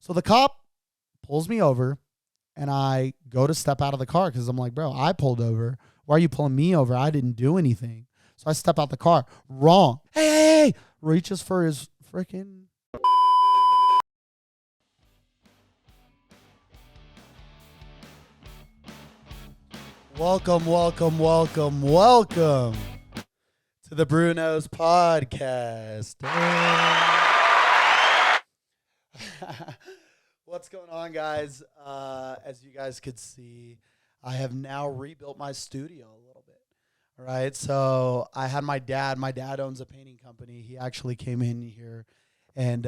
So the cop pulls me over, and I go to step out of the car because I'm like, bro, I pulled over. Why are you pulling me over? I didn't do anything. So I step out the car. Wrong. Hey. Reaches for his freaking... Welcome to the BruKnows podcast. What's going on, guys? As you guys could see, I have now rebuilt my studio a little bit. All right, so I had my dad. My dad owns a painting company. He actually came in here and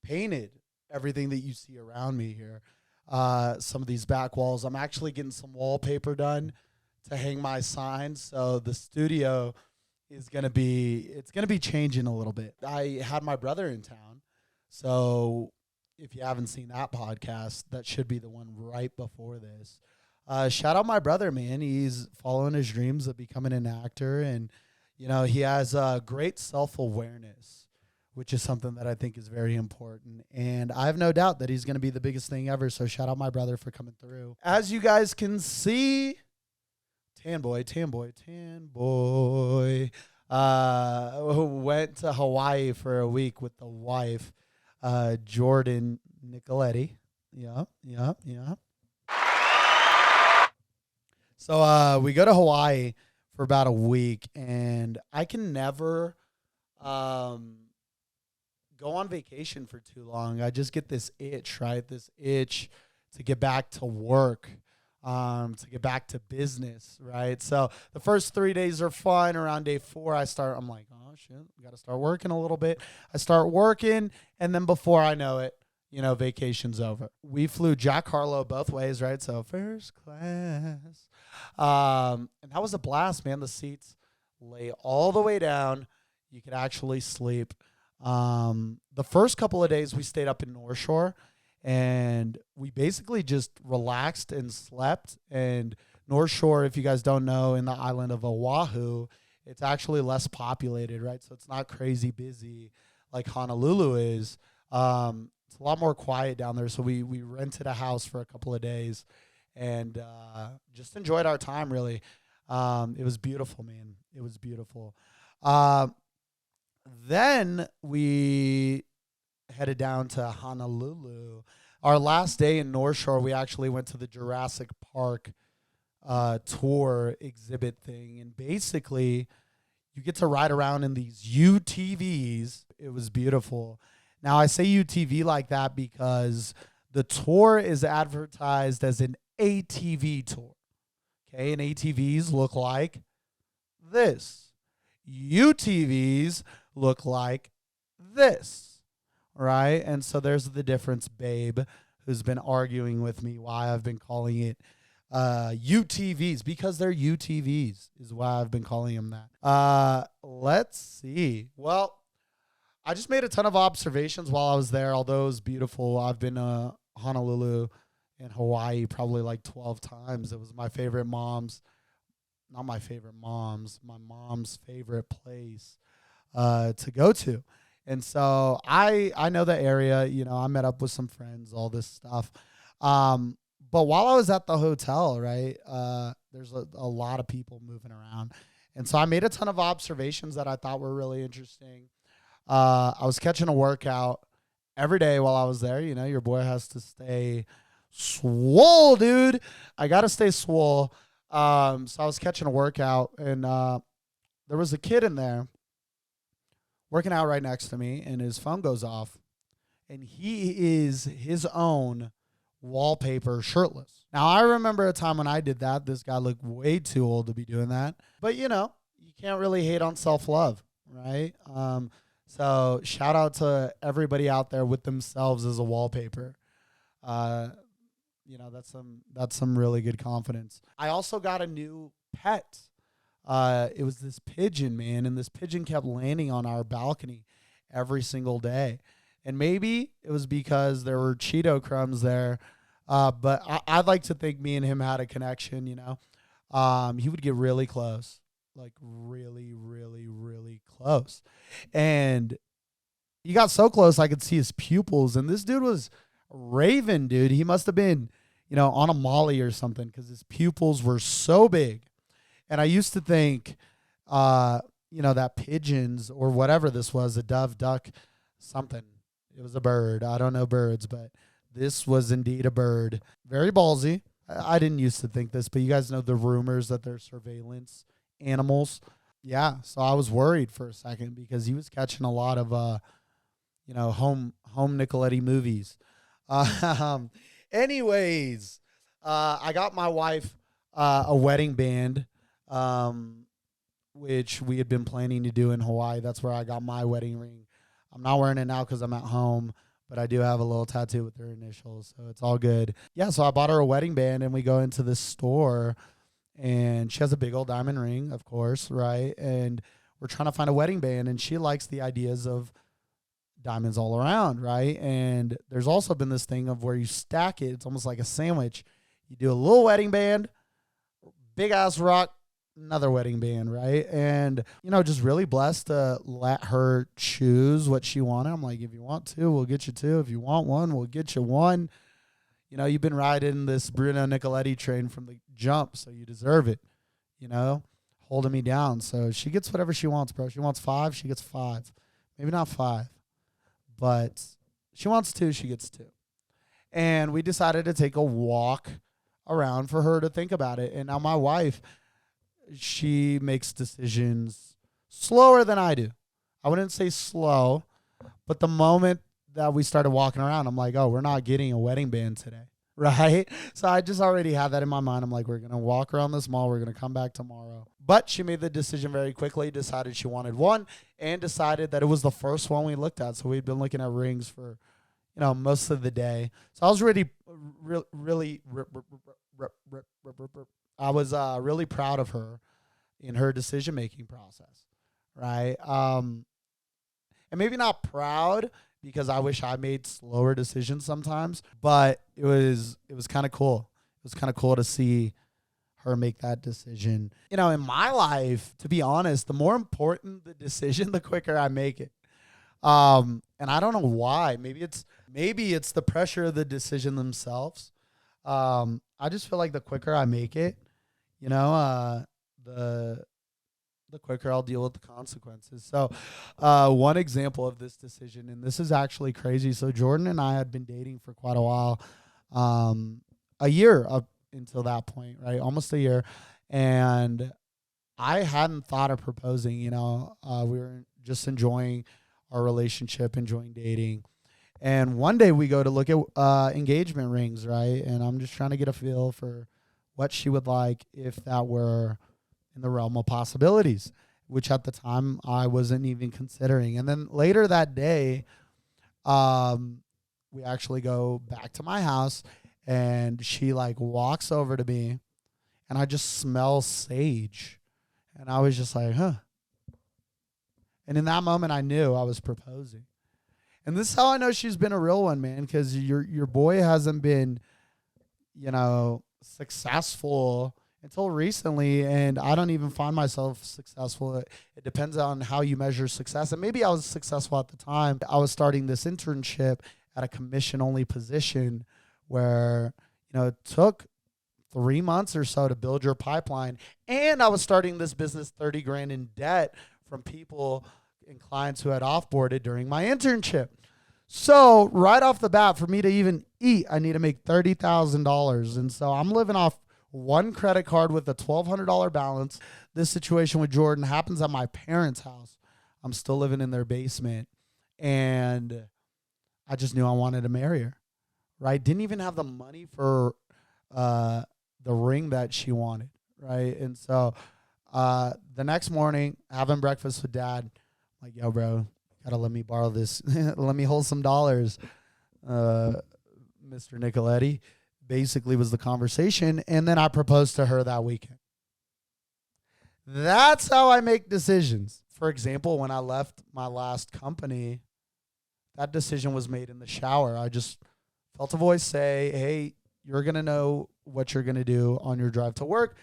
painted everything that you see around me here. Some of these back walls. I'm actually getting some wallpaper done to hang my signs. So the studio is gonna be changing a little bit. I had my brother in town, so if you haven't seen that podcast, that should be the one right before this. Shout out my brother, man. He's following his dreams of becoming an actor, and he has great self-awareness, which is something that I think is very important. And I have no doubt that he's going to be the biggest thing ever. So shout out my brother for coming through. As you guys can see, Tan boy, went to Hawaii for a week with the wife, Jordan Nicoletti. Yeah. So we go to Hawaii for about a week, and I can never go on vacation for too long. I just get this itch, right? This itch to get back to work, to get back to business, right? So the first 3 days are fun. Around day 4, I'm like, oh, shit, got to start working a little bit. I start working, and then before I know it, vacation's over. We flew Jack Harlow both ways, right? So first class. And that was a blast, man. The seats lay all the way down. You could actually sleep. The first couple of days we stayed up in North Shore, and we basically just relaxed and slept. And North Shore, if you guys don't know, in the island of Oahu, it's actually less populated, right? So it's not crazy busy like Honolulu is. It's a lot more quiet down there. So we rented a house for a couple of days and just enjoyed our time, really. It was beautiful, man. It was beautiful. Then we headed down to Honolulu. Our last day in North Shore, we actually went to the Jurassic Park tour exhibit thing. And basically, you get to ride around in these UTVs. It was beautiful. Now, I say UTV like that because the tour is advertised as an ATV tour. Okay, and ATVs look like this. UTVs look like this, right? And so there's the difference, babe, who's been arguing with me why I've been calling it UTVs, because they're UTVs is why I've been calling them that. Let's see. Well, I just made a ton of observations while I was there, although it was beautiful. I've been to Honolulu and Hawaii probably like 12 times. It was my mom's favorite place to go to. And so I know the area, I met up with some friends, all this stuff. But while I was at the hotel, right, there's a lot of people moving around. And so I made a ton of observations that I thought were really interesting. I was catching a workout every day while I was there. Your boy has to stay swole, dude. I got to stay swole. So I was catching a workout, and there was a kid in there working out right next to me, and his phone goes off, and he is his own wallpaper shirtless. Now, I remember a time when I did that. This guy looked way too old to be doing that. But, you can't really hate on self-love, right? So shout out to everybody out there with themselves as a wallpaper. That's some really good confidence. I also got a new pet. It was this pigeon, man, and this pigeon kept landing on our balcony every single day. And maybe it was because there were Cheeto crumbs there, but I'd like to think me and him had a connection, He would get really close. Like really, really, really close. And he got so close I could see his pupils. And this dude was Raven, dude, he must have been, on a Molly or something because his pupils were so big. And I used to think, that pigeons or whatever this was, a dove, duck, something. It was a bird. I don't know birds, but this was indeed a bird. Very ballsy. I didn't used to think this, but you guys know the rumors that they're surveillance animals. Yeah, so I was worried for a second because he was catching a lot of, home Nicoletti movies. Anyways, I got my wife a wedding band, which we had been planning to do in Hawaii. That's where I got my wedding ring. I'm not wearing it now because I'm at home, but I do have a little tattoo with her initials, so it's all good. Yeah, so I bought her a wedding band, and we go into this store, and she has a big old diamond ring, of course, right? And we're trying to find a wedding band, and she likes the ideas of diamonds all around, right? And there's also been this thing of where you stack it. It's almost like a sandwich. You do a little wedding band, big ass rock, another wedding band, right? And, just really blessed to let her choose what she wanted. I'm like, if you want two, we'll get you two. If you want one, we'll get you one. You've been riding this Bruno Nicoletti train from the jump, so you deserve it, holding me down. So she gets whatever she wants, bro. She wants 5, she gets 5. Maybe not 5, but she wants 2, she gets 2. And we decided to take a walk around for her to think about it. And now my wife, she makes decisions slower than I do. I wouldn't say slow, but the moment that we started walking around, I'm like, oh, we're not getting a wedding band today, right? So I just already had that in my mind. I'm like, we're going to walk around this mall. We're going to come back tomorrow. But she made the decision very quickly, decided she wanted one, and decided that it was the first one we looked at. So we'd been looking at rings for, most of the day. So I was really proud of her in her decision-making process, right? And maybe not proud because I wish I made slower decisions sometimes, but it was kind of cool. It was kind of cool to see her make that decision. In my life, to be honest, the more important the decision, the quicker I make it. And I don't know why. Maybe it's the pressure of the decision themselves. I just feel like the quicker I make it, the quicker I'll deal with the consequences. So one example of this decision, and this is actually crazy. So Jordan and I had been dating for quite a while, a year up until that point, right? Almost a year. And I hadn't thought of proposing, we were just enjoying our relationship, enjoying dating. And one day we go to look at engagement rings, right? And I'm just trying to get a feel for what she would like if that were in the realm of possibilities, which at the time I wasn't even considering. And then later that day, we actually go back to my house, and she walks over to me, and I just smell sage. And I was just like, huh. And in that moment, I knew I was proposing. And this is how I know she's been a real one, man, because your boy hasn't been, successful until recently, and I don't even find myself successful. It depends on how you measure success. And maybe I was successful at the time. I was starting this internship at a commission-only position where, it took 3 months or so to build your pipeline. And I was starting this business 30 grand in debt from people and clients who had offboarded during my internship. So right off the bat, for me to even eat, I need to make $30,000. And so I'm living off one credit card with a $1,200 balance. This situation with Jordan happens at my parents' house. I'm still living in their basement. And I just knew I wanted to marry her, right? Didn't even have the money for the ring that she wanted, right? And so the next morning, having breakfast with Dad, I'm like, yo, bro, gotta let me borrow this. Let me hold some dollars, Mr. Nicoletti. Basically was the conversation. And then I proposed to her that weekend. That's how I make decisions. For example, when I left my last company, that decision was made in the shower. I just felt a voice say, hey, you're going to know what you're going to do on your drive to work.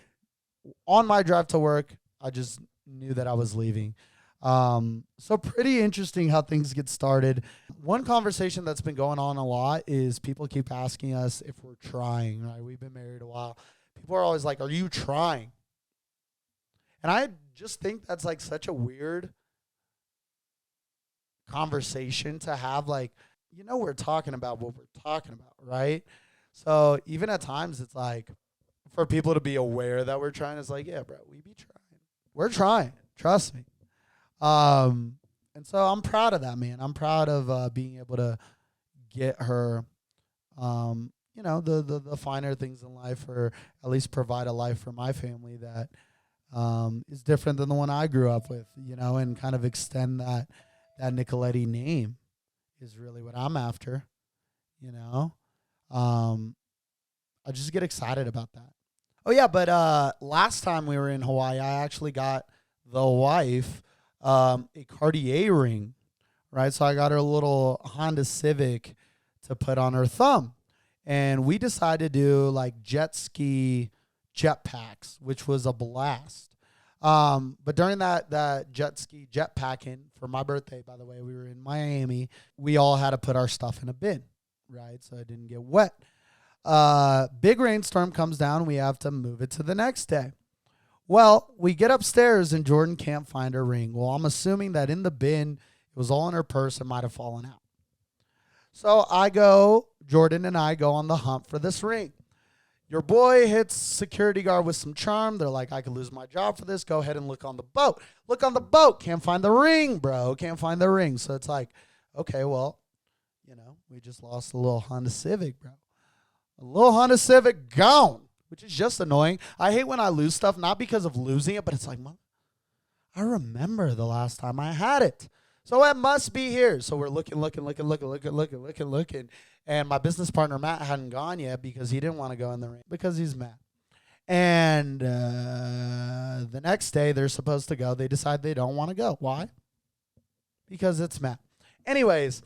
On my drive to work, I just knew that I was leaving. So pretty interesting how things get started. One conversation that's been going on a lot is people keep asking us if we're trying, right? We've been married a while. People are always like, are you trying? And I just think that's like such a weird conversation to have. Like, we're talking about what we're talking about, right? So even at times it's like for people to be aware that we're trying, it's like, yeah, bro, we be trying. We're trying. Trust me. And so I'm proud of that, man. I'm proud of being able to get her, the finer things in life, or at least provide a life for my family that is different than the one I grew up with, and kind of extend that Nicoletti name is really what I'm after, I just get excited about that. Oh, yeah, but last time we were in Hawaii, I actually got the wife a Cartier ring, right? So I got her a little Honda Civic to put on her thumb. And we decided to do like jet ski jetpacks, which was a blast. But during that jet ski jetpacking for my birthday, by the way, we were in Miami. We all had to put our stuff in a bin, right? So it didn't get wet. Big rainstorm comes down. We have to move it to the next day. Well, we get upstairs and Jordan can't find her ring. Well, I'm assuming that in the bin, it was all in her purse. It might have fallen out. So Jordan and I go on the hunt for this ring. Your boy hits security guard with some charm. They're like, I could lose my job for this. Go ahead and look on the boat. Look on the boat. Can't find the ring, bro. Can't find the ring. So it's like, okay, well, we just lost a little Honda Civic, bro. A little Honda Civic gone, which is just annoying. I hate when I lose stuff, not because of losing it, but it's like, I remember the last time I had it. So it must be here. So we're looking. And my business partner, Matt, hadn't gone yet because he didn't want to go in the ring because he's mad. And the next day they're supposed to go. They decide they don't want to go. Why? Because it's Matt. Anyways,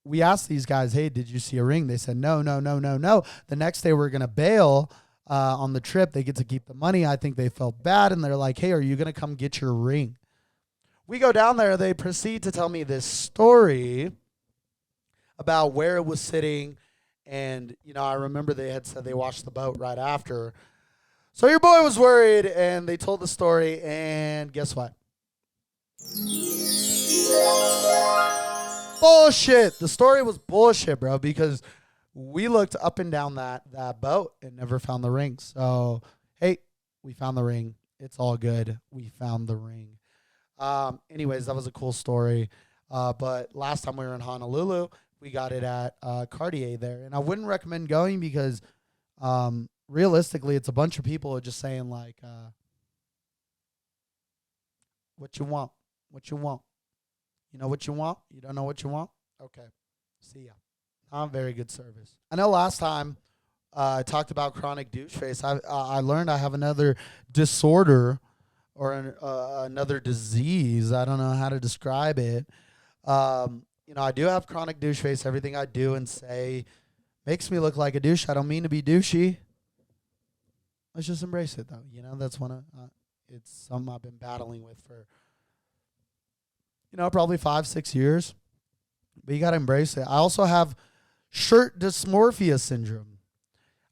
we asked these guys, hey, did you see a ring? They said, no. The next day we're going to bail on the trip. They get to keep the money. I think they felt bad. And they're like, hey, are you going to come get your ring? We go down there. They proceed to tell me this story about where it was sitting. And, I remember they had said they washed the boat right after. So your boy was worried, and they told the story. And guess what? Bullshit. The story was bullshit, bro, because we looked up and down that boat and never found the ring. So, hey, we found the ring. It's all good. We found the ring. Anyways, that was a cool story. But last time we were in Honolulu, we got it at Cartier there. And I wouldn't recommend going because realistically, it's a bunch of people just saying like, what you want? What you want? You know what you want? You don't know what you want? Okay. See ya. Not very good service. I know last time I talked about chronic douche face. I learned I have another disorder or another disease. I don't know how to describe it. I do have chronic douche face. Everything I do and say makes me look like a douche. I don't mean to be douchey. Let's just embrace it, though. That's it's something I've been battling with for, probably 5-6 years. But you got to embrace it. I also have shirt dysmorphia syndrome.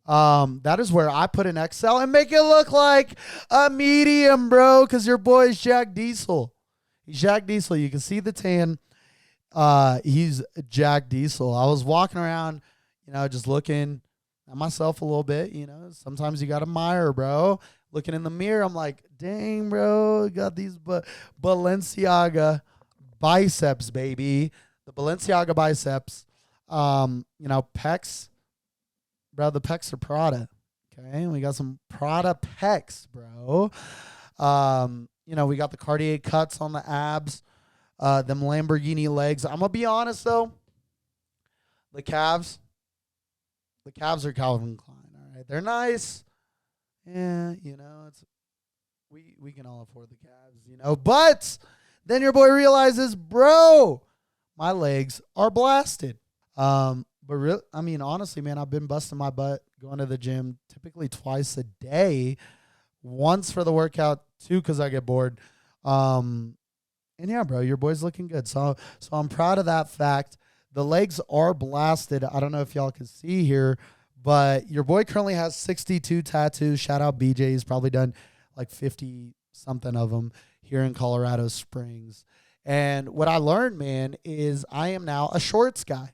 That is where I put an XL and make it look like a medium, bro, because your boy is Jack Diesel. He's Jack Diesel. You can see the tan. He's Jack Diesel. I was walking around, just looking at myself a little bit. Sometimes you got to admire, bro. Looking in the mirror, I'm like, dang, bro, got these Balenciaga biceps, baby. The Balenciaga biceps. Pecs. Bro, the pecs are Prada. Okay, we got some Prada pecs, bro. We got the Cartier cuts on the abs. Them Lamborghini legs. I'm gonna be honest though. The calves are Calvin Klein. All right, they're nice. Yeah, it's we can all afford the calves, But then your boy realizes, bro, my legs are blasted. But honestly, man, I've been busting my butt going to the gym typically twice a day. Once for the workout, 2 because I get bored. And yeah, bro, your boy's looking good. So I'm proud of that fact. The legs are blasted. I don't know if y'all can see here, but your boy currently has 62 tattoos. Shout out BJ. He's probably done like 50 something of them here in Colorado Springs. And what I learned, man, is I am now a shorts guy.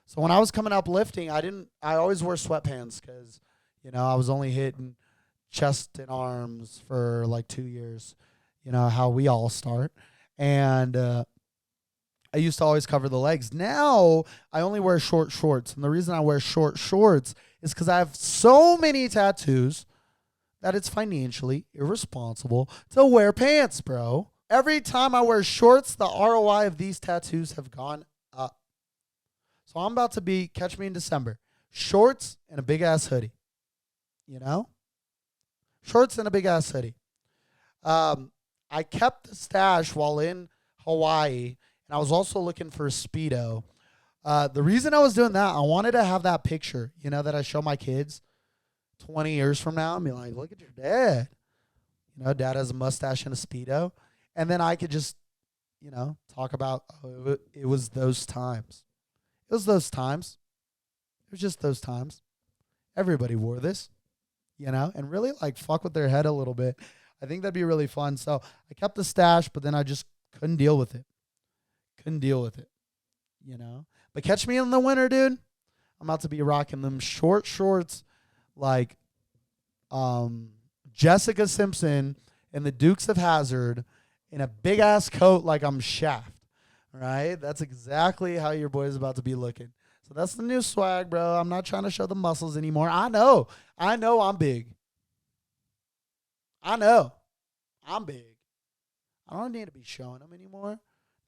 So when I was coming up lifting, I always wore sweatpants because, I was only hitting chest and arms for like 2 years, how we all start. And I used to always cover the legs. Now I only wear short shorts. And the reason I wear short shorts is because I have so many tattoos that it's financially irresponsible to wear pants, bro. Every time I wear shorts, the ROI of these tattoos have gone up. So I'm about to catch me in December, shorts and a big ass hoodie, shorts and a big ass hoodie. I kept the stash while in Hawaii, and I was also looking for a Speedo. The reason I was doing that, I wanted to have that picture, that I show my kids 20 years from now and be like, look at your dad. Dad has a mustache and a Speedo. And then I could just, talk about, it was those times. It was those times. It was just those times. Everybody wore this, and really like fuck with their head a little bit. I think that'd be really fun. So I kept the stash, but then I just couldn't deal with it. But catch me in the winter, dude. I'm about to be rocking them short shorts like Jessica Simpson and the Dukes of Hazzard in a big ass coat like I'm Shaft. Right? That's exactly how your boy is about to be looking. So that's the new swag, bro. I'm not trying to show the muscles anymore. I know I'm big. I know I'm big. I don't need to be showing them anymore.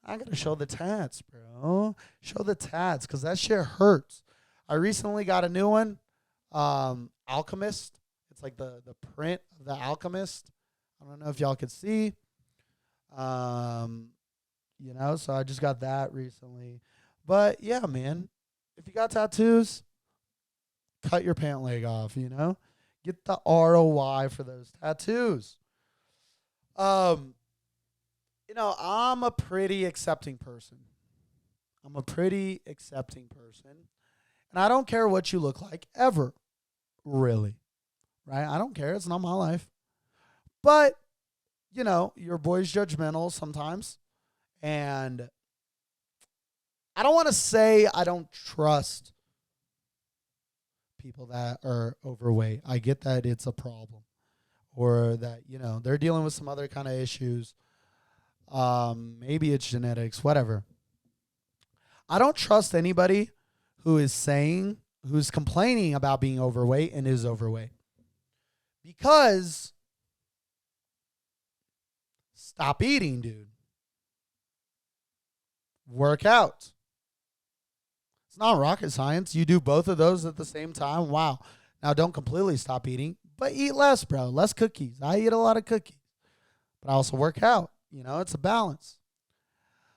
I got to show the tats, bro. Show the tats because that shit hurts. I recently got a new one, Alchemist. It's like the print of the Alchemist. I don't know if y'all could see. So I just got that recently. But yeah, man, if you got tattoos, cut your pant leg off, Get the ROI for those tattoos. I'm a pretty accepting person. And I don't care what you look like ever, really. Right? I don't care. It's not my life. But, your boy's judgmental sometimes. And I don't want to say I don't trust people that are overweight. I get that it's a problem. Or that, they're dealing with some other kind of issues. Maybe it's genetics, whatever. I don't trust anybody who's complaining about being overweight and is overweight. Because stop eating, dude. Work out. It's not rocket science. You do both of those at the same time. Wow. Now don't completely stop eating, but eat less, bro. Less cookies. I eat a lot of cookies, but I also work out. It's a balance.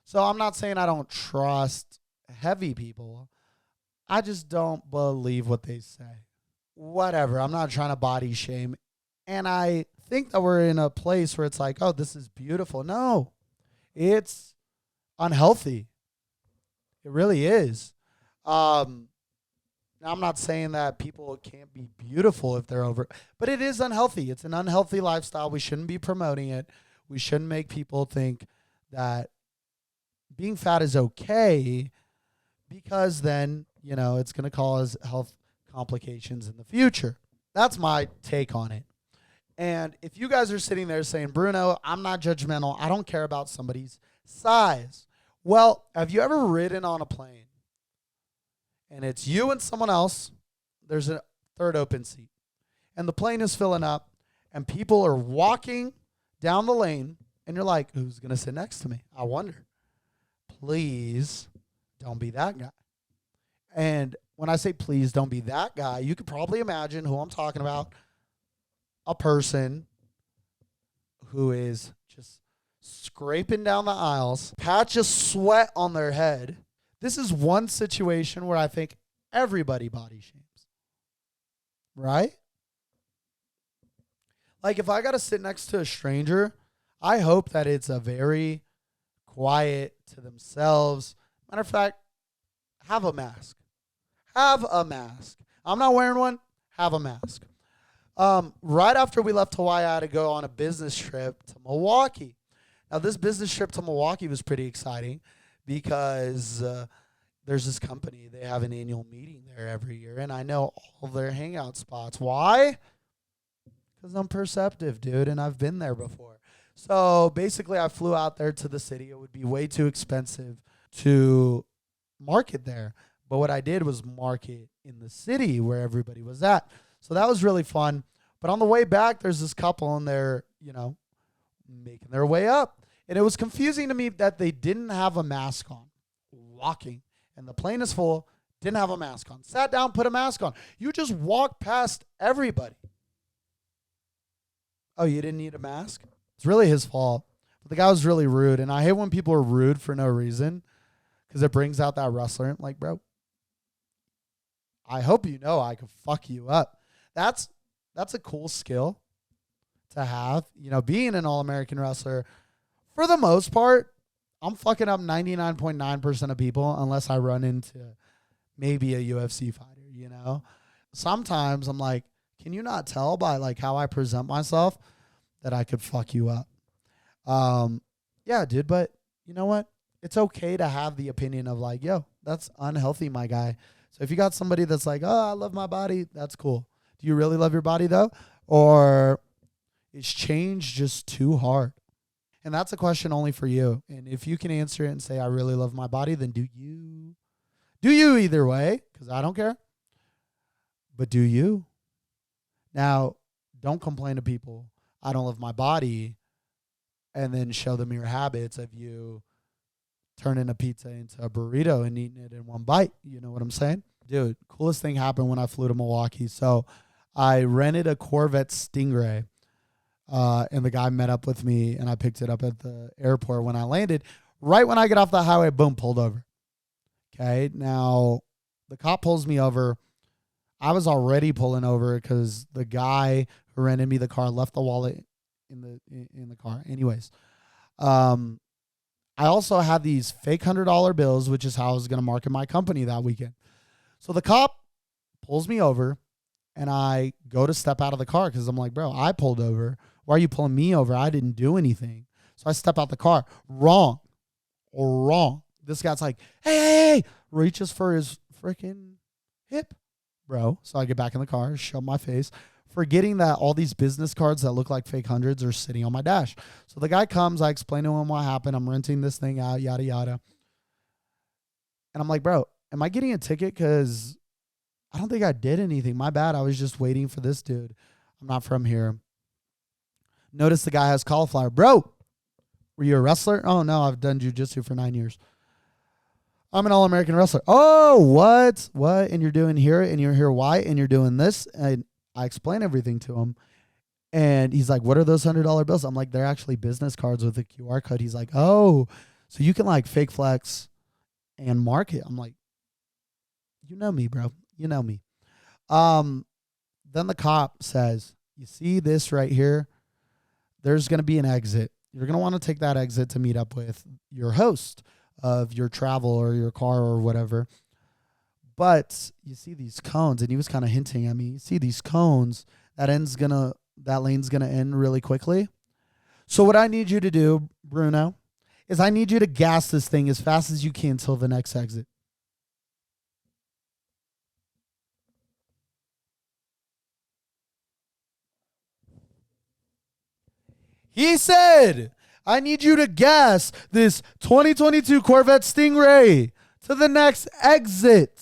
So I'm not saying I don't trust heavy people. I just don't believe what they say. Whatever. I'm not trying to body shame. And I think that we're in a place where it's like, oh, this is beautiful. No, it's unhealthy. It really is. Now, I'm not saying that people can't be beautiful if they're over, but it is unhealthy. It's an unhealthy lifestyle. We shouldn't be promoting it. We shouldn't make people think that being fat is okay because then, it's going to cause health complications in the future. That's my take on it. And if you guys are sitting there saying, Bruno, I'm not judgmental. I don't care about somebody's size. Well, have you ever ridden on a plane and it's you and someone else? There's a third open seat and the plane is filling up and people are walking down the lane and you're like, who's going to sit next to me? I wonder. Please don't be that guy. And when I say please don't be that guy, you could probably imagine who I'm talking about. A person who is just scraping down the aisles, patch of sweat on their head. This is one situation where I think everybody body shames. Right? Like if I got to sit next to a stranger, I hope that it's a very quiet to themselves. Matter of fact, have a mask. Have a mask. I'm not wearing one. Have a mask. Right after we left Hawaii, I had to go on a business trip to Milwaukee. Now, this business trip to Milwaukee was pretty exciting because there's this company. They have an annual meeting there every year, and I know all their hangout spots. Why? Because I'm perceptive, dude, and I've been there before. So basically, I flew out there to the city. It would be way too expensive to market there. But what I did was market in the city where everybody was at. So that was really fun. But on the way back, there's this couple, and they're, making their way up. And it was confusing to me that they didn't have a mask on walking. And the plane is full, didn't have a mask on. Sat down, put a mask on. You just walked past everybody. Oh, you didn't need a mask? It's really his fault. But the guy was really rude. And I hate when people are rude for no reason because it brings out that wrestler. Like, bro, I hope you know I can fuck you up. That's a cool skill to have. Being an All-American wrestler, for the most part, I'm fucking up 99.9% of people unless I run into maybe a UFC fighter, Sometimes I'm like, can you not tell by like how I present myself that I could fuck you up? Yeah, dude, but you know what? It's okay to have the opinion of like, yo, that's unhealthy, my guy. So if you got somebody that's like, oh, I love my body, that's cool. Do you really love your body though? Or is change just too hard? And that's a question only for you. And if you can answer it and say, I really love my body, then do you? Do you either way? Because I don't care. But do you? Now, don't complain to people, I don't love my body, and then show them your habits of you turning a pizza into a burrito and eating it in one bite. You know what I'm saying? Dude, coolest thing happened when I flew to Milwaukee. So I rented a Corvette Stingray, and the guy met up with me, and I picked it up at the airport when I landed. Right when I get off the highway, boom, pulled over. Okay, now the cop pulls me over. I was already pulling over because the guy who rented me the car left the wallet in the car. Anyways, I also had these fake $100 bills, which is how I was going to market my company that weekend. So the cop pulls me over, and I go to step out of the car because I'm like, bro, I pulled over. Why are you pulling me over? I didn't do anything. So I step out the car. Wrong. This guy's like, hey, reaches for his freaking hip, bro. So I get back in the car, show my face, forgetting that all these business cards that look like fake hundreds are sitting on my dash. So the guy comes, I explain to him what happened. I'm renting this thing out, yada, yada. And I'm like, bro, am I getting a ticket? Because I don't think I did anything. My bad. I was just waiting for this dude. I'm not from here. Notice the guy has cauliflower. Bro, were you a wrestler? Oh, no, I've done jiu-jitsu for 9 years. I'm an All-American wrestler. Oh, what? What? And you're doing here, and you're here why? And you're doing this? And I explain everything to him. And he's like, what are those $100 bills? I'm like, they're actually business cards with a QR code. He's like, oh, so you can like fake flex and market. I'm like, you know me, bro. You know me. Then the cop says, you see this right here? There's going to be an exit. You're going to want to take that exit to meet up with your host of your travel or your car or whatever. But you see these cones, and he was kind of hinting at me. You see these cones, that lane's gonna end really quickly. So what I need you to do, Bruno, is I need you to gas this thing as fast as you can till the next exit. He said, I need you to gas this 2022 Corvette Stingray to the next exit.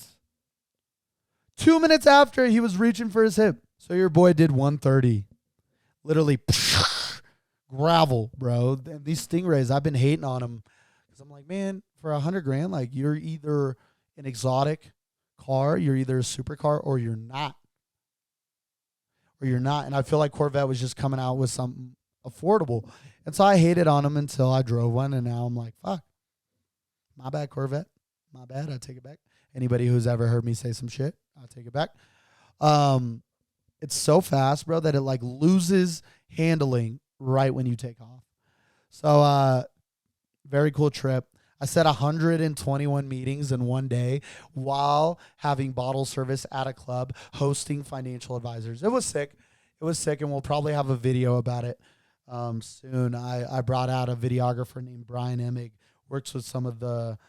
2 minutes after, he was reaching for his hip. So your boy did 130. Literally gravel, bro. These Stingrays, I've been hating on them. Because I'm like, man, for $100,000, like you're either an exotic car, you're either a supercar, or you're not. And I feel like Corvette was just coming out with something affordable. And so I hated on them until I drove one, and now I'm like, fuck. My bad, Corvette. My bad. I take it back. Anybody who's ever heard me say some shit, I'll take it back. It's so fast, bro, that it like loses handling right when you take off. So very cool trip. I said 121 meetings in one day while having bottle service at a club, hosting financial advisors. It was sick. It was sick, and we'll probably have a video about it soon. I brought out a videographer named Brian Emig, works with some of the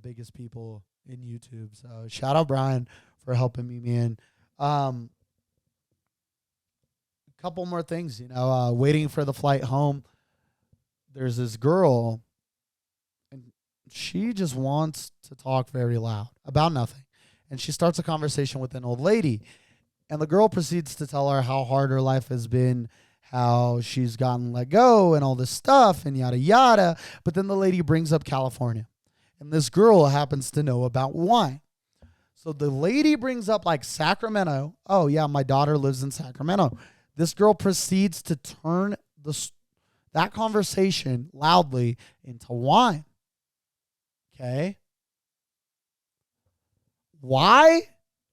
biggest people in YouTube. So shout out Brian for helping me, man. A couple more things, waiting for the flight home. There's this girl, and she just wants to talk very loud about nothing. And she starts a conversation with an old lady. And the girl proceeds to tell her how hard her life has been, how she's gotten let go and all this stuff and yada, yada. But then the lady brings up California. And this girl happens to know about wine. So the lady brings up like Sacramento. Oh, yeah, my daughter lives in Sacramento. This girl proceeds to turn that conversation loudly into wine. Okay. Why?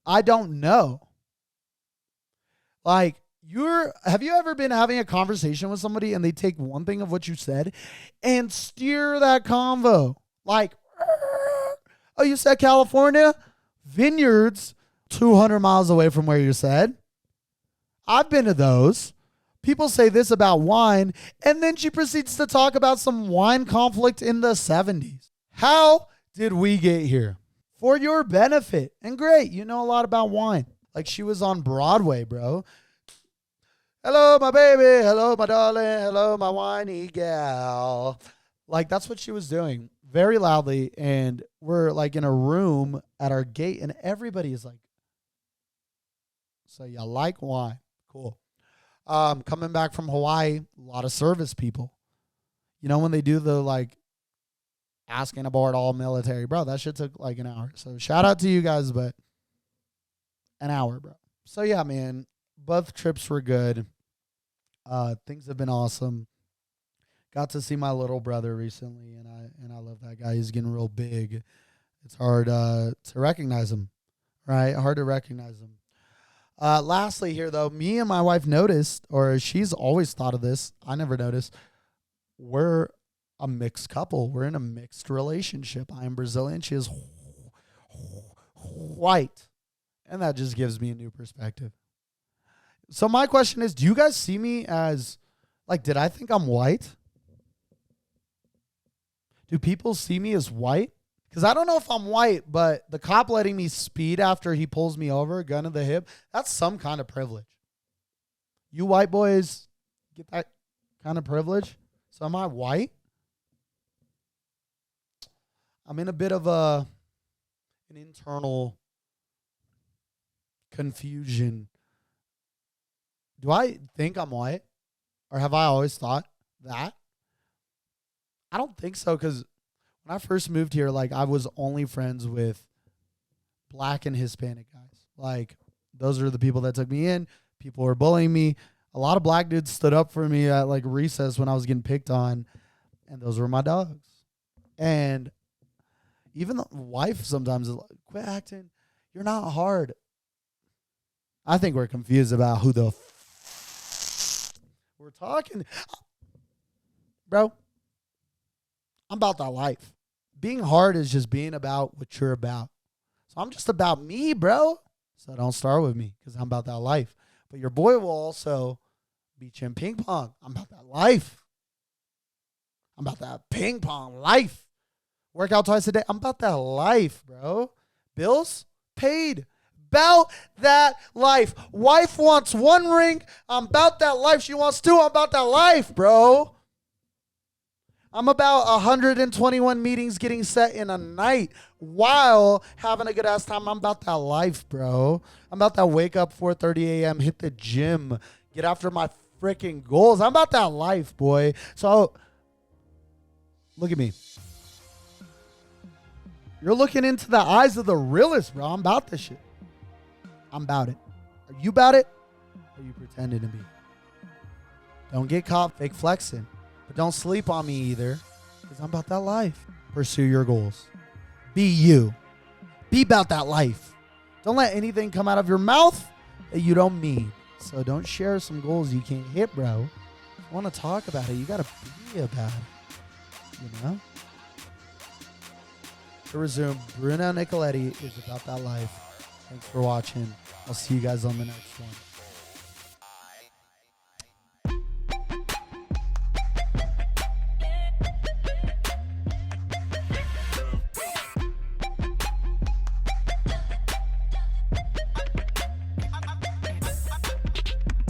I don't know. Like, have you ever been having a conversation with somebody and they take one thing of what you said and steer that convo? Like, oh, you said California? Vineyards 200 miles away from where you said. I've been to those. People say this about wine, and then she proceeds to talk about some wine conflict in the 70s. How did we get here? For your benefit. And great, you know a lot about wine. Like she was on Broadway, bro. Hello, my baby. Hello, my darling. Hello, my whiny gal. Like that's what she was doing very loudly. And we're like in a room at our gate, and everybody is like, so you like wine? Cool. Coming back from Hawaii, a lot of service people. You know, when they do the like asking aboard all military, bro, that shit took like an hour. So shout out to you guys, but an hour, bro. So yeah, man, both trips were good. Things have been awesome. Got to see my little brother recently, and I love that guy. He's getting real big. It's hard to recognize him, right? Hard to recognize him. Lastly here, though, me and my wife noticed, or she's always thought of this, I never noticed, we're a mixed couple. We're in a mixed relationship. I am Brazilian. She is white. And that just gives me a new perspective. So my question is, do you guys see me as, like, did I think I'm white? Do people see me as white? Because I don't know if I'm white, but the cop letting me speed after he pulls me over, gun to the hip, that's some kind of privilege. You white boys get that kind of privilege? So am I white? I'm in a bit of an internal confusion. Do I think I'm white? Or have I always thought that? I don't think so, because when I first moved here, like, I was only friends with black and Hispanic guys. Like, those are the people that took me in. People were bullying me. A lot of black dudes stood up for me at, like, recess when I was getting picked on, and those were my dogs. And even the wife sometimes is like, quit acting. You're not hard. I think we're confused about who the we're talking. Bro, I'm about that life. Being hard is just being about what you're about. So I'm just about me, bro. So don't start with me because I'm about that life. But your boy will also beat you in ping pong. I'm about that life. I'm about that ping pong life. Work out twice a day. I'm about that life, bro. Bills paid. About that life. Wife wants one ring. I'm about that life. She wants two. I'm about that life, bro. I'm about 121 meetings getting set in a night while having a good ass time. I'm about that life, bro. I'm about that wake up 4:30 a.m., hit the gym, get after my freaking goals. I'm about that life, boy. So look at me. You're looking into the eyes of the realest, bro. I'm about this shit. I'm about it. Are you about it? Or are you pretending to be? Don't get caught fake flexing. But don't sleep on me either, because I'm about that life. Pursue your goals. Be you. Be about that life. Don't let anything come out of your mouth that you don't mean. So don't share some goals you can't hit, bro. want to talk about it, you got to be about it, you know? To resume, Bruno Nicoletti is about that life. Thanks for watching. I'll see you guys on the next one.